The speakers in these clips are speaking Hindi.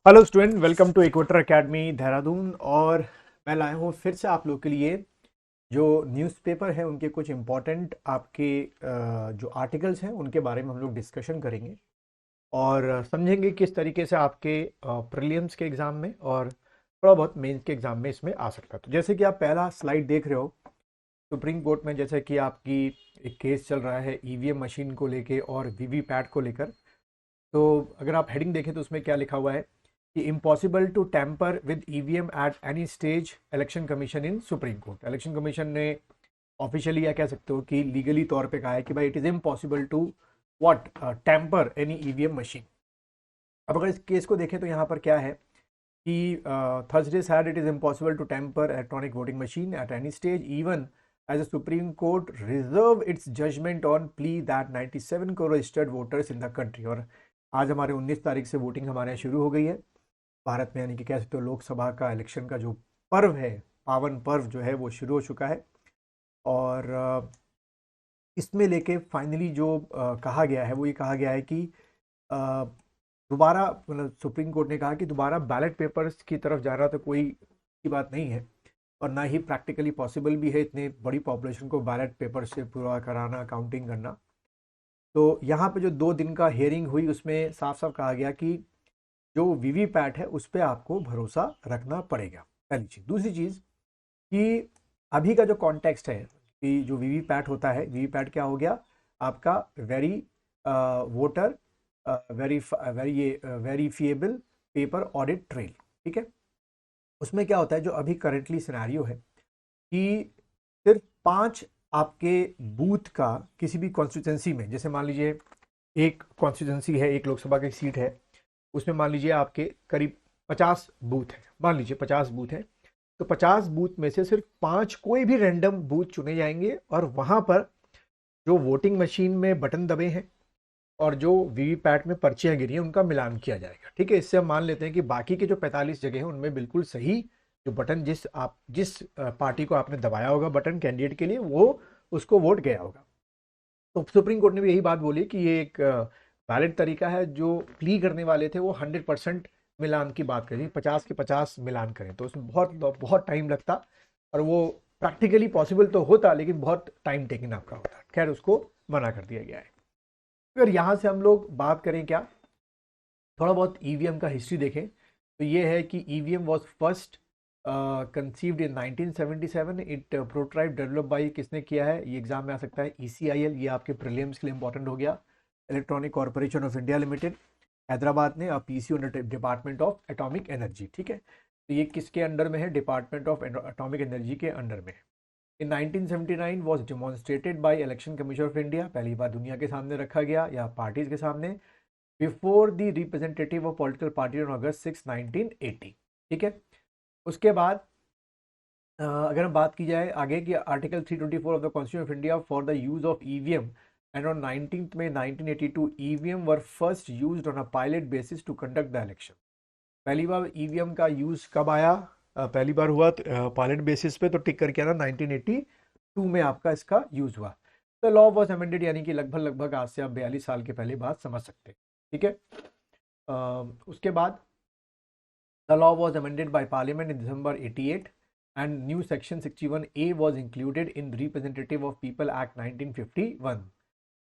Hello student, welcome to Equator Academy Dehradun. और मैं लाया हूँ फिर से आप लोग के लिए जो न्यूज़पेपर है उनके कुछ इम्पोर्टेंट आपके जो आर्टिकल्स हैं उनके बारे में हम लोग डिस्कशन करेंगे और समझेंगे किस तरीके से आपके प्रीलिम्स के एग्ज़ाम में और थोड़ा बहुत मेंस के एग्ज़ाम में इसमें आ सकता है। तो जैसे कि आप पहला स्लाइड देख रहे हो, सुप्रीम कोर्ट में जैसे कि आपकी एक केस चल रहा है ईवीएम मशीन को लेके और वीवीपैट को लेकर। तो अगर आप हेडिंग देखें तो उसमें क्या लिखा हुआ है कि impossible to tamper with EVM at any stage, Election Commission in Supreme Court. Election Commission ने ऑफिशियली या कह सकते हो कि लीगली तौर पे कहा है कि भाई it is impossible to what tamper any EVM machine. अब अगर इस केस को देखें तो यहाँ पर क्या है कि Thursday said it is impossible to tamper electronic voting machine at any stage even as the Supreme Court reserve its judgment on plea that 97 crore registered voters in the country। और आज हमारे 19 तारीख से वोटिंग हमारे यहाँ शुरू हो गई है भारत में, यानी कि कह सकते हो लोकसभा का इलेक्शन का जो पर्व है, पावन पर्व जो है वो शुरू हो चुका है। और इसमें लेके फाइनली जो कहा गया है वो ये कहा गया है कि अ, दोबारा मतलब सुप्रीम कोर्ट ने कहा कि दोबारा बैलेट पेपर्स की तरफ जाना तो कोई की बात नहीं है और ना ही प्रैक्टिकली पॉसिबल भी है इतने बड़ी पॉपुलेशन को बैलेट पेपर से पूरा कराना, काउंटिंग करना। तो यहाँ पे जो 2 दिन का हियरिंग हुई उसमें साफ साफ कहा गया कि जो वीवीपैट है उस पर आपको भरोसा रखना पड़ेगा, पहली चीज़। दूसरी चीज़ कि अभी का जो कॉन्टेक्स्ट है कि जो वीवीपैट होता है, वीवीपैट क्या हो गया आपका, very voter verifiable paper audit trail. ठीक है, उसमें क्या होता है जो अभी करेंटली सिनेरियो है कि सिर्फ 5 आपके बूथ का किसी भी कॉन्स्टिट्यूंसी में, जैसे मान लीजिए एक कॉन्स्टिट्यूंसी है, एक लोकसभा की सीट है, उसमें मान लीजिए आपके करीब 50 बूथ है, मान लीजिए 50 बूथ है। तो 50 बूथ में से सिर्फ 5 कोई भी रैंडम बूथ चुने जाएंगे और वहां पर जो वोटिंग मशीन में बटन दबे हैं और जो वीवीपैट में पर्चियां गिरी हैं उनका मिलान किया जाएगा। ठीक है, इससे हम मान लेते हैं कि बाकी के जो 45 जगह हैं उनमें बिल्कुल सही जो बटन जिस पार्टी को आपने दबाया होगा बटन कैंडिडेट के लिए वो उसको वोट गया होगा। तो सुप्रीम कोर्ट ने भी यही बात बोली कि ये एक वैलिड तरीका है। जो प्ली करने वाले थे वो 100% मिलान की बात करी, 50 के 50 मिलान करें तो उसमें बहुत बहुत टाइम लगता और वो प्रैक्टिकली पॉसिबल तो होता लेकिन बहुत टाइम टेकिंग आपका होता। खैर उसको मना कर दिया गया है। अगर यहाँ से हम लोग बात करें क्या, थोड़ा बहुत ईवीएम का हिस्ट्री देखें तो ये है कि EVM was first conceived in 1977। It prototype develop by, किसने किया है ये एग्जाम में आ सकता है, ईसीआईएल। ये आपके प्रीलिम्स के लिए इंपॉर्टेंट हो गया। Electronic corporation of India limited, Hyderabad ने। अब PCU under department of atomic energy. ठीक है, तो ये किसके अंडर में है, डिपार्टमेंट ऑफ एटॉमिक एनर्जी के अंडर में है। इन 1979 was demonstrated by election commission of India, पहली बार दुनिया के सामने रखा गया या पार्टीज के सामने, before the representative of political party on August 6 1980। ठीक है, उसके बाद अगर हम बात की जाए आगे कि article 324 of the Constitution of India for the use of EVM and on 19 May 1982 EVM were first used on a pilot basis to conduct the election. पहली बार ईवीएम का यूज कब आया, पहली बार हुआ पायलट बेसिस पे, तो टिक करके आना 1982 में आपका इसका यूज हुआ। द लॉ वॉज अमेंडेड, यानी कि लगभग लगभग आज से आप 42 साल के पहले बात समझ सकते हैं। ठीक है, उसके बाद the law was amended by Parliament in December 88 and new section 61A was included in the Representative of People Act 1951,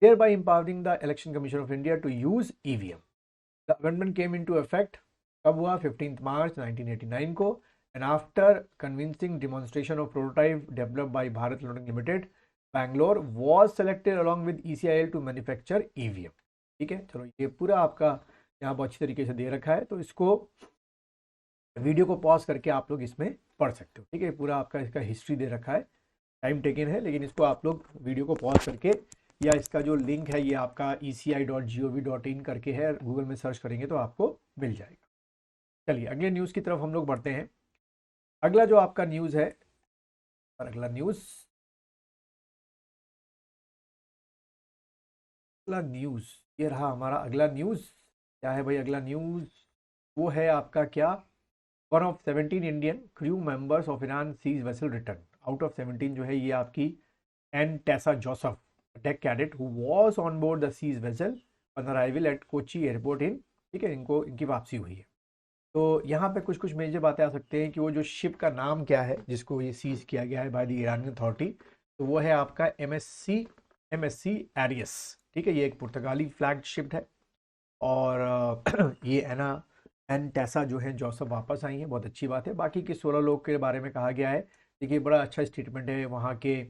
thereby empowering the Election Commission of India to use EVM. The amendment came into effect कब हुआ, 15th March 1989 को, and after convincing demonstration of prototype developed by Bharat Electronics Limited, Bangalore was selected along with ECIL to manufacture EVM। ठीक है, चलो ये पूरा आपका यहाँ पर अच्छी तरीके से दे रखा है, तो इसको वीडियो को पॉज करके आप लोग इसमें पढ़ सकते हो। ठीक है, पूरा आपका इसका हिस्ट्री दे रखा है, टाइम टेकन है, लेकिन इसको आप लोग वीडियो को पॉज करके या इसका जो लिंक है ये आपका eci.gov.in करके है, गूगल में सर्च करेंगे तो आपको मिल जाएगा। चलिए अगले न्यूज़ की तरफ हम लोग बढ़ते हैं। अगला जो आपका न्यूज़ है, और अगला न्यूज़ ये रहा हमारा अगला न्यूज़। क्या है भाई अगला न्यूज़, वो है आपका क्या, one of 17 Indian crew members of Iran seize vessel return. Out of 17 जो है ये आपकी Ann Tessa Joseph deck cadet who was on board the seized vessel on arrival at Kochi airport in, ठीक है, इनको इनकी वापसी हुई है। तो यहाँ पे कुछ कुछ मेजर बातें आ सकते हैं कि वो जो शिप का नाम क्या है जिसको ये सीज किया गया है बाय द ईरानी अथॉरिटी, तो वो है आपका एमएससी एरियस। ठीक है, ये एक पुर्तगाली फ्लैग शिप है। और ये एना एन टेसा जो है जोसेफ वापस आई हैं, बहुत अच्छी बात है। बाकी के 16 लोग के बारे में कहा गया है। देखिए बड़ा अच्छा स्टेटमेंट है वहाँ के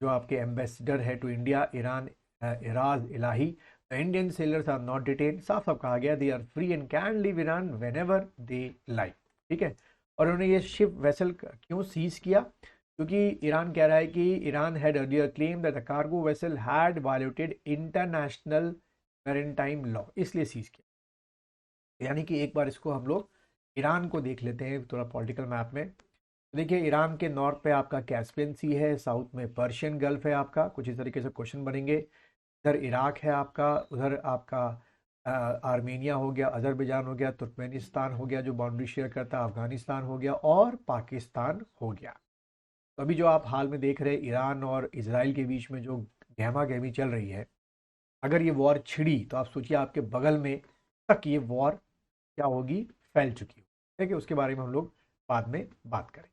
जो आपके एम्बेसडर है to India Iran, Iraj Elahi, the Indian sailors are not detain. साफ साफ कहा गया they are free and can leave Iran whenever they like. ठीक है, और उन्होंने ये शिप वेसल क्यों सीज किया, क्योंकि ईरान कह रहा है कि Iran had earlier claim that the cargo vessel had violated international maritime law, इसलिए सीज किया। यानी कि एक बार इसको हम लोग ईरान को देख लेते हैं थोड़ा पॉलिटिकल मैप में। तो देखिए ईरान के नॉर्थ पे आपका कैस्पियन सी है, साउथ में पर्शियन गल्फ है आपका, कुछ इस तरीके से क्वेश्चन बनेंगे। इधर इराक है आपका, उधर आपका आर्मेनिया हो गया, अजरबैजान हो गया, तुर्कमेनिस्तान हो गया जो बाउंड्री शेयर करता है, अफगानिस्तान हो गया और पाकिस्तान हो गया। तो अभी जो आप हाल में देख रहे हैं ईरान और इसराइल के बीच में जो गहमा गहमी चल रही है, अगर ये वॉर छिड़ी तो आप सोचिए आपके बगल में तक ये वॉर क्या होगी, फैल चुकी हो। ठीक है, उसके बारे में हम लोग बाद में बात करें।